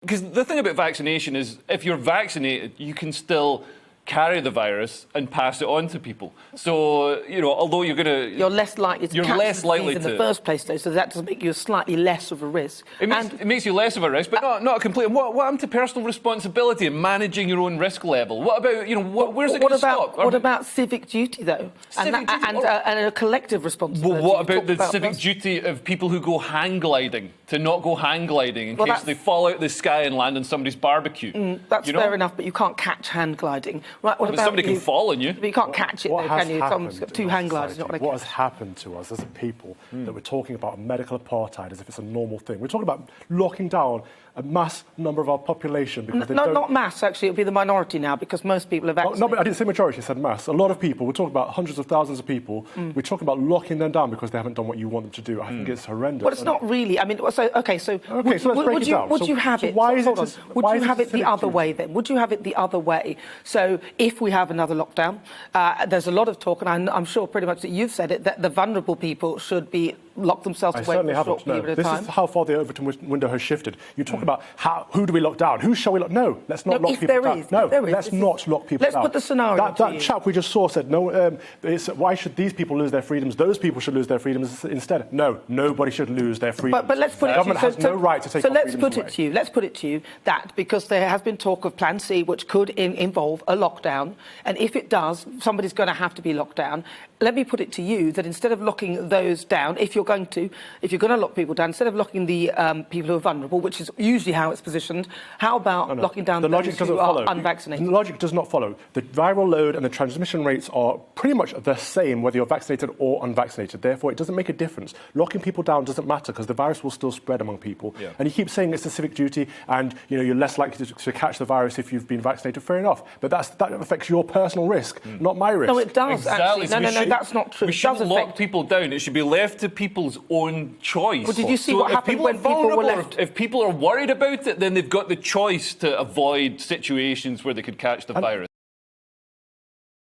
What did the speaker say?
Because the thing about vaccination is, if you're vaccinated, you can still carry the virus and pass it on to people. So, you know, although you're less likely to catch the disease in the first place, though, so that does make you slightly less of a risk. It makes you less of a risk, but not a complete... What happened to personal responsibility and managing your own risk level? What about, you know, where's it going to stop? What about civic duty, though? And a collective responsibility? Well, what about the civic duty of people who go hang gliding, to not go hang gliding in case they fall out of the sky and land on somebody's barbecue? That's fair enough, but you can't catch hand gliding. Right, what about somebody can fall on you. But you can't catch it, though, can you? Someone's got two hang gliders. What has happened to us as a people that we're talking about medical apartheid as if it's a normal thing? We're talking about locking down a mass number of our population because they don't... Not mass, actually. It'll be the minority now because most people are vaccinated. No, but I didn't say majority, I said mass. A lot of people, we're talking about hundreds of thousands of people, we're talking about locking them down because they haven't done what you want them to do. I think it's horrendous. Well, it's not really. I mean, so let's break it down. Would you have it the other way then? Would you have it the other way? So if we have another lockdown, there's a lot of talk, and I'm sure pretty much that you've said it, that the vulnerable people should be lock themselves away for a short period of time. This is how far the Overton window has shifted. You talk about who do we lock down? Who shall we lock? No, let's not lock people down. No, let's not lock people down. Let's put the scenario That chap we just saw said, no, why should these people lose their freedoms? Those people should lose their freedoms instead. No, nobody should lose their freedoms. But let's put it to you. The government has no right to take our freedoms away. Let's put it to you that because there has been talk of Plan C, which could involve a lockdown, and if it does, somebody's going to have to be locked down. Let me put it to you that instead of locking those down, if you're going to lock people down, instead of locking the people who are vulnerable, which is usually how it's positioned, how about locking down those who are unvaccinated? The logic does not follow. The viral load and the transmission rates are pretty much the same whether you're vaccinated or unvaccinated. Therefore, it doesn't make a difference. Locking people down doesn't matter because the virus will still spread among people. Yeah. And you keep saying it's a civic duty and you're less likely to catch the virus if you've been vaccinated. Fair enough. But that affects your personal risk, not my risk. No, it does, exactly. actually. No, that's not true. We shouldn't lock people down. It should be left to people's own choice. Well, did you see what happened when people were left? If people are worried about it, then they've got the choice to avoid situations where they could catch the virus.